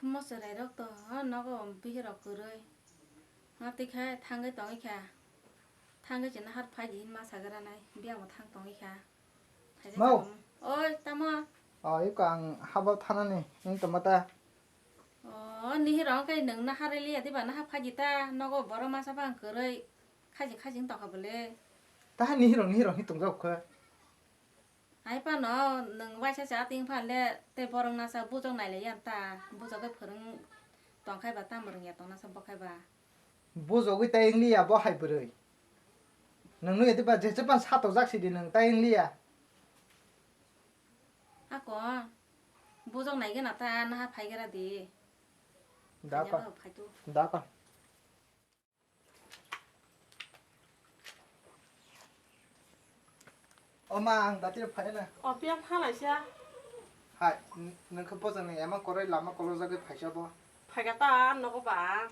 không mất sự này đâu tớ nó có bị cái độc cười nó tí khai thang cái tông ấy kha thang cái chuyện nó hát phải gì mà sao cái này biết một thang tông ấy kha mau ôi tao mà 이거 하바 타나네 응 또마다 ní đó cái nướng nó hát đi thì bạn nó hát phải gì ta nó có bỏ ra mà sao bạn cười khai gì tao học lên 다 니히롱 히동자 그 ai pa nó nướng vai cha tiếng phải lệแต่bỏ ra nó sao bu trong này lấy ăn ta bu trong cái phần tông khai bà ta mà rồi tông nó sao bỏ khai bà 보조기 따잉리야 뭐 하이브르 너는 애들 봐 제ban 사도 작시디 능 따잉리야 à có bu trong này cái nào ta nó hát phải cái là gì 나가 엄마 나 뒤로 파이나 biết hát lại xe 하이 너그 보자네 야만 거래 라마 걸어자게 파셔봐 phải cái ta nó có bà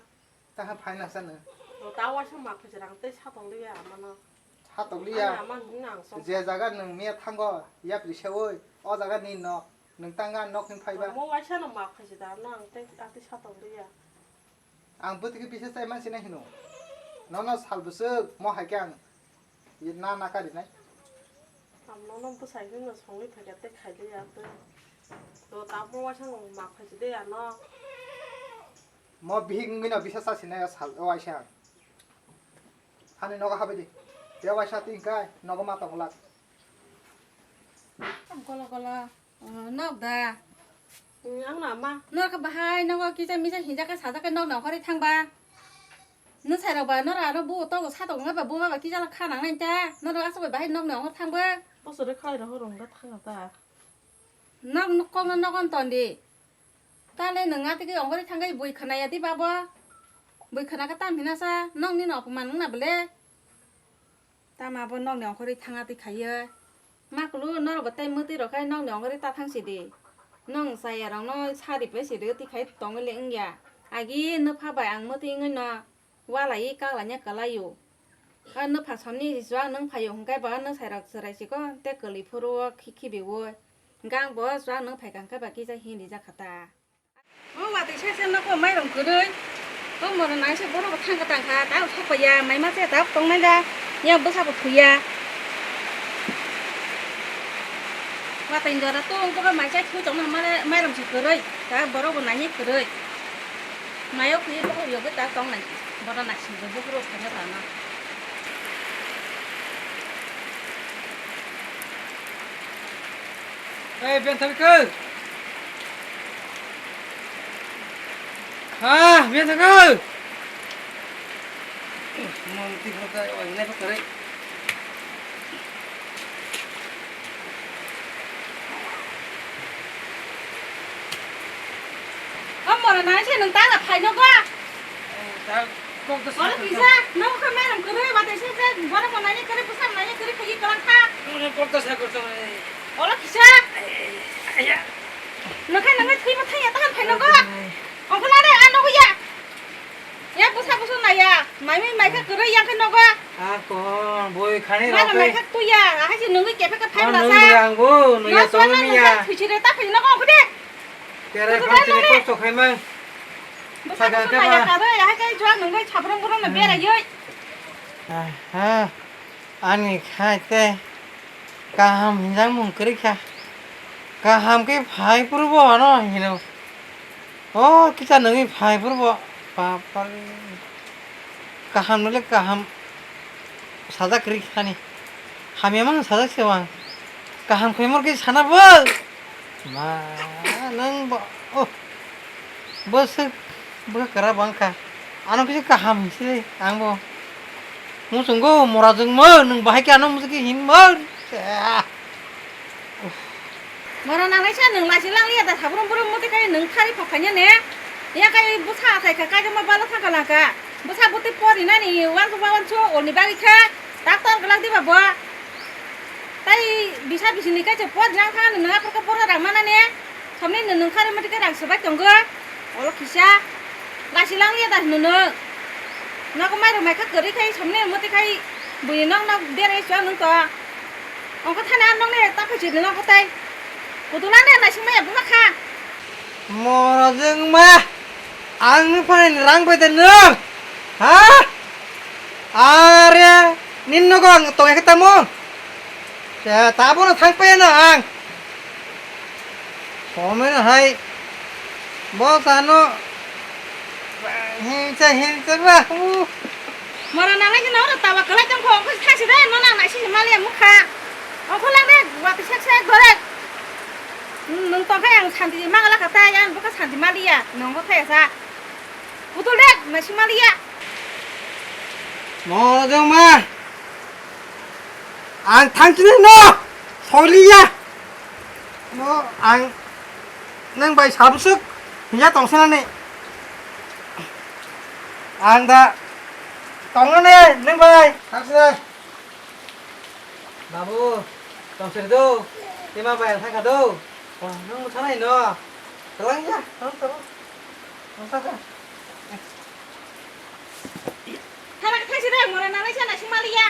따하 파이나 사는 nó tao qua xong mặt phải rằng tới sao tông đi à mà nó 하떡리야 mà những nàng xong 제 자가 능 미야 탄거 야브리 셔워 어 자가 니너 능 땅가 너킹 파이바 mua qua xe nó mặt phải rằng nàng tới sao tông đi à 안 버티기 비슷 사이만 시나 히노 너너 살부스 뭐 할게앙 이나 나까리네 nó不sai cái nó xong đi phải cái tết khai đi à tới rồi tao mua qua xong mặt phải đi à nó 뭐 비행기나 비슷사 시나야 살 와이샤 하네 너가 하베디 내가 와이샤 띵까 너가 맞다 몰라 có là nó da ăn nào mà nó có bà hai nó có kia cho mi cho hiện ra cái sao cái nông nào có đi thang ba nó xài đầu bà nó là nó bù to của sao tổng nó bà bù mà kia cho là khá nặng lên cha nó đã sao bà hai nông nào có thang ba bác sĩ đã khai rồi rồi đã thang ta nó con toàn đi ta lên nương thì cái ông có đi thang cái bùi khăn này thì bà bò bùi khăn cái tam thì nó sao nông đi nọ mà nó là bể ta mà bò nông nào có đi thang thì khai ơi mà cứ luôn nó là bắt tay mưa thì rồi khai nông nào có đi ta thang gì đi nông xài rồi nó xa đi bé gì đấy thì khai tổng cái lệnh nhà 아기 너 봐봐 안 못인 거 와라 이 까라냐 까라요 너 박선이 좋아 너 봐요 홍가 봐너 살아 살아시고 때 걸리 프로 키키비고 강 뭐, 좋아 너 발강 가 바기 자 힘이 자 갔다 와도 세상 놓고 많이 좀 그래 또 뭐는 나이스 뭐라고 탄거 땅가 나도 찾고야 많이 맞아 다 동네다 야 뭐 사고 부야 và tình giờ là tôi có cái máy chạy thui chống là máy làm gì cười ta bỏ đâu còn nãy cười máy ốc thì có điều cái ta con này bỏ ra nãy chỉ có bốc rốt thành ra nó Ê, viên thằng cư viên thằng cư mong tìm một cái ở này có đấy mà là nãy trên đường ta là phải nó quá ta không có có cái gì nó không mấy làm cười và tại sao thế bỏ ra còn nãy cười bữa sáng nãy cười phải gì còn tha không có sao có sao ở là cái gì nó cái khi mà thấy nhà ta phải nó quá ông có nói đấy ăn nó cái gì ya bữa sáng này à mày cái cười yang nó quá con bôi khani rồi mày cái tôi à hay chỉ nướng cái kẹp cái phèn là sao nó nướng nó ya tôi mi ya thì chỉ để ta phải nó không có đấy cái này không chỉ có số khai mang sao cái này cả đấy hay cái choáng nướng cái chả bông là bé là dưới anh khai thế cam hình mong kiri kha cam cái phải purbo nó you know kita nướng phải purbo papa cam nó cam 사자 kiri khani ham emang 사자 sewa cam khoi mor cái sana bol ma nang bo bos buka kera bangka anu kisi cam sih angbo musunggo morajeng mo nang bahai ke anu musiki himmol 뭐라 나는 차 능라 실랑 리야다 사부름 부름 못해 가이 능 칼이 pakanya ya kai busa thai ka kai ma bala thaka laka busa buti pori nani wan chu oni bagi kha doctor galang di babo tai bisa bisini ka che pot jang kha nang ka por ra mana ne somni nang khare mati ka rang sabai tong ga olo khisa la silang liya da nunu na ko mai ro mai ka kari kai somni mati kai bui nang na dere swa nang to ong ka thana nang ne ta ka chi nang ka tai Cô tôi nói này là chúng mày cũng mắc ha 뭐라증 마 앙판에 랑베데 아 아래 닌노가 동해겠다 뭐자 다보는 상패는 앙 보면은 하이 뭐 사노 힘자 봐 뭐라 나가지 나오라 따와 그래 좀 거기 사시래 너랑 나시 말이야 무카 콜랑데 와트 색색 그래 능 떠가양 산디 망ala 갔다 야 뭐가 산디 말이야 너가 태사 부돌래 나시 말이야 뭐라증 마앙 당신은 너 소리야 뭐앙 nâng bài sắm sức giá tổng xe này anh ta tổng nó nè nâng bài thằng xe babu tổng xe đâu đi mà bài thay cả đâu nó một tháng này nữa tự lắng nhá không sao cả 하나 타시래 뭐라 나가지 나시 말이야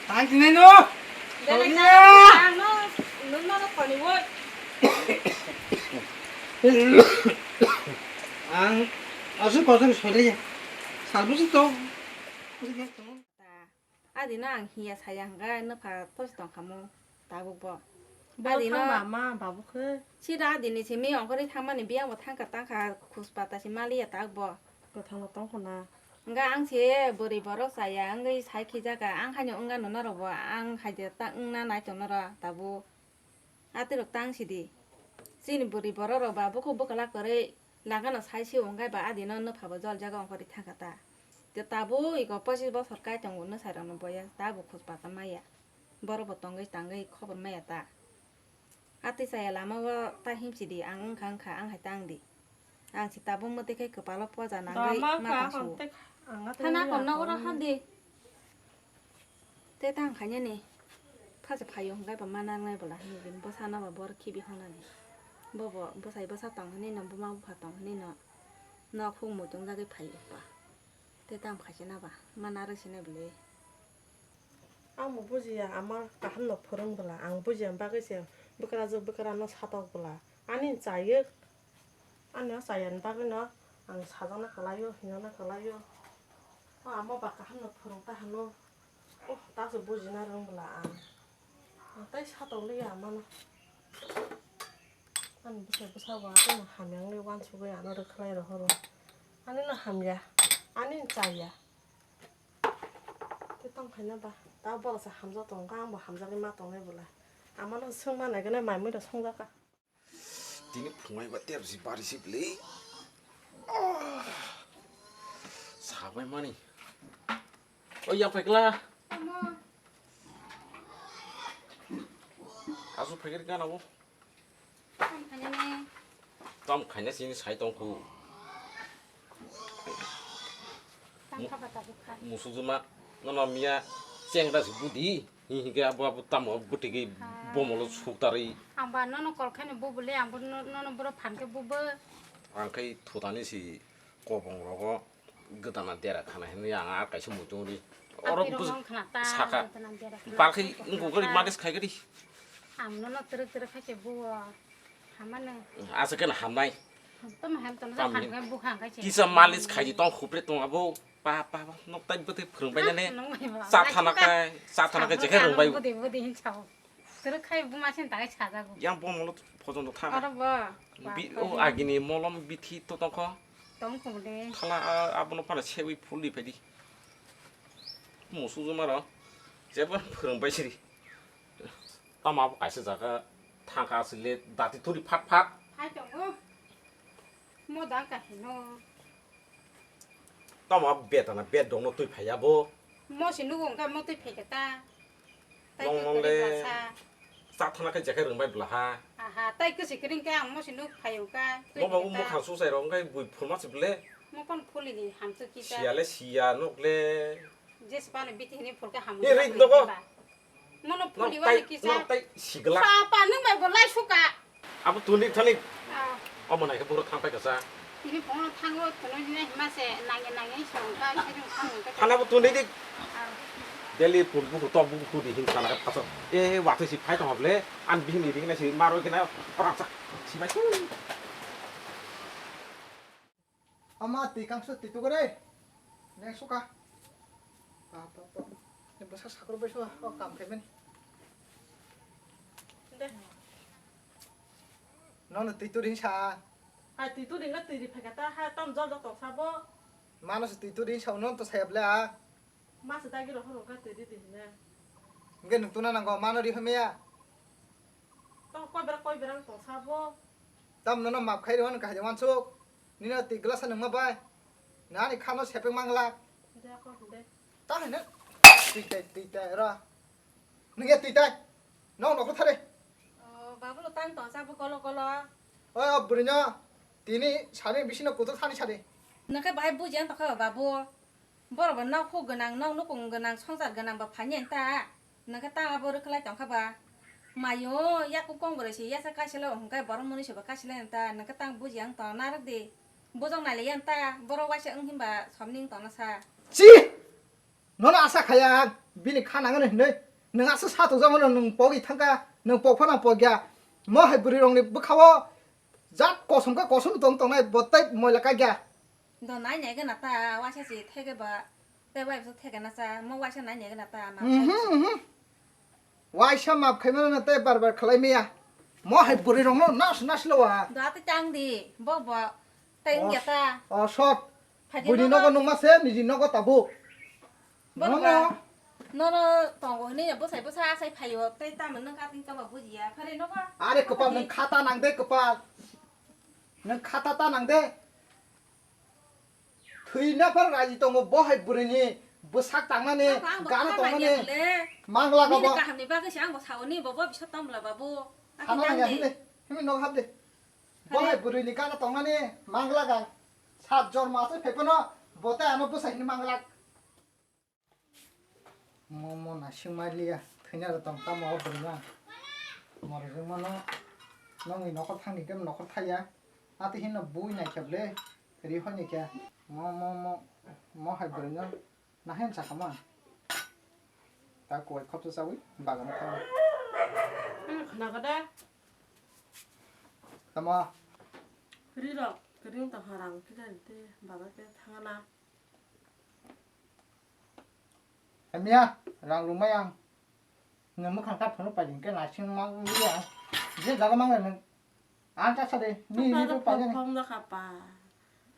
당신은 너 소리야 너 너도 버리고 안 어서 거기서 소리 살부시 또 아디 나 히야 사양가 너파 토스동 카모 다부버 아디 나 바보크 시라 아디니 지미 엉거리 탕만이 비양 뭐 탕가 땅가 쿠스바타시 말이야 다부버 그 당가 똥코나 nga ang che bori borok saya ngai sai khi jaga ang hanyo nga no naro bo ang haje ta na na to naro tabu atirok tang sidi sini bori borok ba buku bukala kore lagana sai si ongai ba adino no phabo jol jaga ongkori thakata te tabu iko 25 bosor kai tong no sai rano boya tabu khos pata maya boro botongai tangai khobor maya ta ati saya lama wa ta him sidi ang khang kha ang haitang di ang si tabu mate kai kepala po jana ngai ma su 하나 건너오라 하디 대당 가냐니 파지 파용가 바만나네 볼라 히빈 보사나 바버 키비 호나니 보보 보사이 보사 땅하니 넘부마 파 땅하니 너 풍모 동자게 파이오빠 대당 가시나 봐 마나르시네 블레 아무 보지야 아마 한노 퍼릉불라 안 보지 안 바그세 부카라저 부카라노 사다불라 아니 자여 아니야 사연 바그너 안 사장나 갈라요 희나나 갈라요 아마 바까 한노 퍼릉 다 한노 다서 보지나 릉불라 따이 사다올리야 아마나 아니 부사 와도 함양리 완수고 안 얻어 클라이로 허로 아니는 함야 아닌 자야 대땅 파이나 봐 나 벌어서 함자 동강 뭐 함자리 맛 동네 볼라 아마는 승만 내가네 말미로 성자가 Tini phungai ba ter si bari si ple. Sabai mani. Oh yang pekla. Asu pekir kan aku. 가냐니 Tam khanya sini sai tong ku. 땅 파바다 부카 Musuh cuma nona mia siang dah si budi. Hingga abu tam abu tegi bomolo suktari. amba nono kolkhane bubule ambo nono bro phanke bubu Angkai thutani si kopong rogo gedana dera khana ini yang akai semuturi. Orang bus saka. Pakai ngukuri madis kai gadi. am nono terus khake bu hamane Asakan hamnai. tom ham tom na phanke bu khang kai Kisah malis kai tong khupre tong abu. Pa nok tai bete phurung bai ne. Satana kai jeke rung bai. budi hin chao terus khai bu masin ta cha ja gu Yang bomolo pojon ta. ara ba Bi o agini molom bithi to tong ko. tom ko de Thala abono pala chewi phuli phedi. Musu jumara. Jeba phurung bai siri. Tama bu kaise jaga thangka sile dati thuri phat phat. hai chong mo da ka hino Tama betana bet dong no tui phaya bo. mo sinu gong ka mo te pheke ta tai Long ku long kari le. basa Satana kai jeke rung bai bla ha. aha tai ku sikring ka mo sinu phayo ka Mo ba mo khang su sai rong kai bui phulma sible. mo kon phuli ni ham tu ki ta Siale sia nok le. jes pa ne biti ni phul ka ham Ye ring do ko. mo no Nok phuli wa tai ki nok sa tai sigla. pa pa nu mai bo lai su ka Abu tunik thalik. ah Omo nai ka buru thang pai ka sa. ini pong thang ro kono ni ma se nang ni song ka se jong thang ka Thana bu tunik dik. ah Delhi pun bu to bu di hin thana ka paso. Waktu si phai tong hoble an bihin ni ding na si maro kena orang sak. Si bai. ama ti kangsu ti tu gore ne suka pa ne basa sakro beso o kam kemen deh no ti tu rin sa ai tí tu đến cái tí thì phải cái ta hai tôm rau tàu sao bố manus ti tu rin sa non to sayap le a má sẽ tay cái đó không cái tí tí nè ngen nung tu na nang go mano ri hme ya tao quay về tàu sao bố tam no map khai ron ka jawan suk ni na ti glass nang ma bai na ni khano sepeng mangla đây con đây ta ne ti te ra ni ge ti te no no ko thare babu lo tan to sa bu kolo 어 부르냐 디니 사내 미신의 고도 사니 차례 nang ka bai bu jang to ka babu bor ba na ko ganang nang no kong ganang songsa ganang ba phanyen ta nang ka ta bor khlai tong ka ba mayo ya ko kong gore si ya sa ka silo hong ka bor moni se ba ka silo ta nang ka tang bu jang to na rak de bu jong na le yan ta bor wa se ung him ba somning to na sa 지 너는 아사 가야 비니 카나는 너 능아서 사도 자면 능 뻑이 탄가 능 뻑파나 뻑이야 뭐 해부리롱니 부카워 자 고সম가 고섬 동동에 못다 뭐라 가야 do nai ne ga na ta wa se si the ga ba te wa so the ga na sa mo wa se nai ne ga na ta ma 와이샤 막 가면은 때 바르바 클라이미야 뭐 해부리롱 나스나스로와 do ta chang di bo bo teng ya ta 어 phải 부리 너가 농마세 니지 너가 따보 bớt 너너 vào nó toàn của này là bớt xa sai phải vào tay ta mình nâng cao tinh cho vào bữa gì à phải đây nó quá 아래 그빠 능 카타 낭데 그빠 능 카타 따 낭데 트이나 파 라지 동고 뭐 해부리니 뭐삭 당나니 가나 동나니 망라가 mình 뭐 cả hàng này ba cái sáng một thầu này bảo bị sốt tâm là bà bu 하나야 힘내 힘이 너가 합대 뭐 해부리니 가나 동나니 망라가 사절 마서 페퍼너 뭐때 아마 부사 힘 망라 뭐뭐 나싱말리야 그냥 동다 뭐 버리냐 뭐를 뭐너 너희 너가 탕니 좀 너가 타야 아트 힘나 부이나 캡래 그리 허니까 뭐 해버리냐 나 hen 잠깐만 다 거의 컵도 싸고 바가 못 타고 nào cái đây 담아 그리 rồi 그리 tàu hàng cái này thì bảo cái thằng nào em rằng luôn mấy ăn người mất khăn cắt phải những cái này xin mang đi à giết ra cái mang này ăn chắc sao đi đi đi phải như này không ra khắp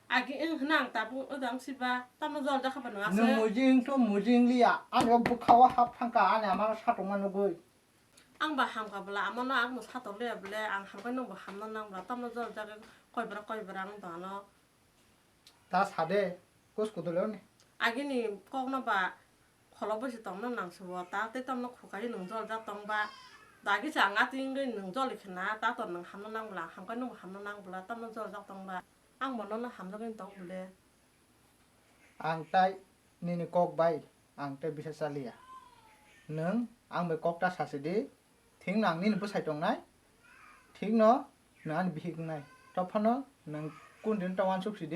à cái ứng nàng ta cũng ở đằng xí ba ta mà dọn ra khắp nó nung mùi riêng đi à ăn có bốc khâu hấp thằng cả anh em mang sát trong ăn nó bơi ăn bà ham cả bla mà nó ăn một sát tổ lệ bla ăn ham cái nó bà ham nó năng bla ta mà dọn ra cái coi bra ăn đó nó ta sát đấy cố cố tôi lớn cái này con nó bà khó bớt tông nó nặng số ta tới tâm nó khổ cái nung dọn ra tông ba đại cái chẳng ngắt tiếng cái nung dọn lịch na ta toàn nung ham nó năng bla ham cái nó ham nó năng bla tâm nó dọn ra tông ba ăn mà nó ham ra cái tông bla ăn tay ni cọc bay ăn tay bị sát lìa nướng ăn bị cọc ta sát điทิ้งหนังนี่ผู้ใส่ตรงไหนทิ้งเนาะเนื้อนี่บีกไงตบพันเนาะหนังกุ้นถึงตะวันสุกสิเด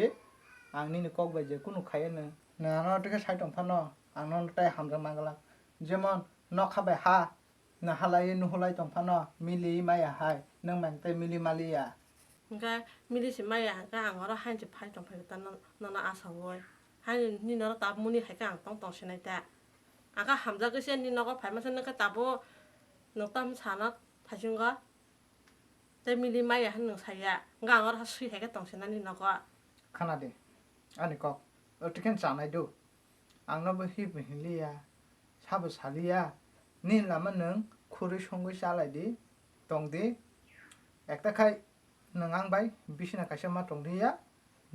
อังนี่นี่กอกใบเจกุ้นไข่เนื้อเนื้อเนาะที่เขาใส่ตรงพันเนาะอังนอนแต่หำจะมังกลังเจมันนอกเข้าไปหาเนื้อฮาไลนู่นฮาไลตรงพันเนาะมิลลิไม่อะหายเนื้อมันแต่มิลลิมาลีอะ cái mi đi xem mai à cái hàng đó hai chục hai trong phải ta nó ăn sầu rồi hai ni nó tập mua ni hay cái hàng tông xem này ta cái hàm ra cái sen ni nó có phải mà xem cái tập bộ nó tâm sản nó phải chăng cóแต่มีดีไหมอ่ะหนึ่งใส่อ่ะงานก็ถ้าซื้อให้ก็ต้องเช่นนั้นนี่เนาะก็ ขนาดนี้อันนี้ก็ที่ขึ้นสั่งให้ดูอังนบฮิบฮิลียชาบสาลียนี่ละมันหนึ่งคุริชงกุชาอะไรดีตรงดีเอกตะไคหนึ่งอังใบบิชนะกัชมาตรงดีอ่ะ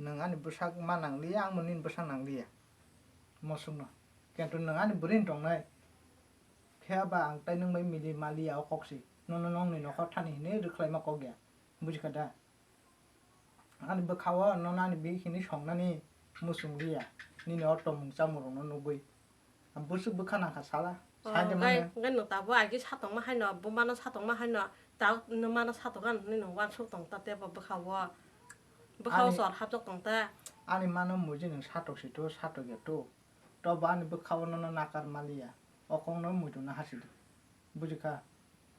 หนึ่งอันนี้บุษกมาหนังลีอังมันนี่บุษกหนังลีอ่ะมอสุนเนาะแกตัวหนึ่งอันนี้บุรินตรงไหนแค่บางแต่หนึ่งไม่มีดีมาลีเอาคอกสิน้องนี่เนาะเขาท่านนี่หรือใครมาก็แกบุษกได้อันนี้บุเขาว่าน้องนั่นนี่บีหินี่ช่องนั่นนี่มุสุงลีอ่ะนี่เนาะตรงจมูกของน้องนุบยอันบุษบุขนาดขาสาละใช่ไหม cái nó tập với cái sát động mà hay nó bông ban nó sát động mà hay nó tao nó mà nó sát độngกันนี่หนูวันชุกตรงตาเตี้ยบ่เขาว่าบ่เขาสอนฮับจกตรงตา อันนี้มันมุจิหนึ่งชาตกสิตัวชาตกเกี่ยวตัวตัวบ้านนี่บุเขานั่นนักการมาลีอ่ะออกของน้องมุจิน่าฮัสิดบุจิค่ะ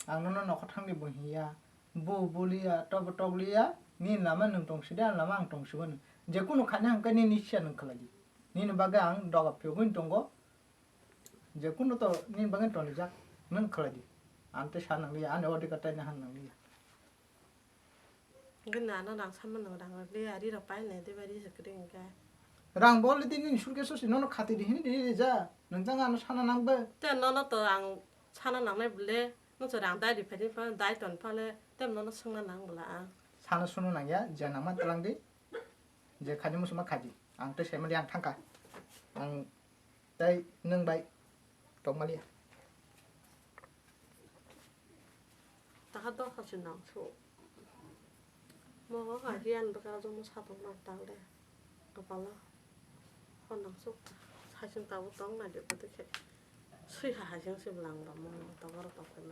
อันนั้นนอกทั้งนี้บุหิยาบุลีอ่ะตัวลีอ่ะ 니 라마 능 동시다 라마 ang 동시원 제꾸노 카냐 한 까니 니시는 칼라지 니는 바가 ang 도가 표군 동고 제꾸노 또니 바가 돈이자 능 칼라지 안테 사는 리 안에 어디 갔다 냐 하는 리 근데 나는 랑 삼만 랑 레아리라 빠이네 데바리 그러니까 랑 볼리 니 술게서 너는 카티디 힌디 자 능장 안 사는 낭바 때 너는 또랑 차는 랑네 블레 너 저랑 다리 패디 파 다이 돈 팔레 때 너는 승나 랑 몰라 사는 수는 낭야 제나만 딸랑디 제 카지 무슨 카지 앙테 세면 양 탕카 앙 다이 능바이 동말이야 다가도 하지 나서 뭐 하기엔 그가 좀 사동 나다래 그발라 헌낭속 사진 따고 떡나 되거든 수이 하신 심 랑라 뭐 떡으로 떡으면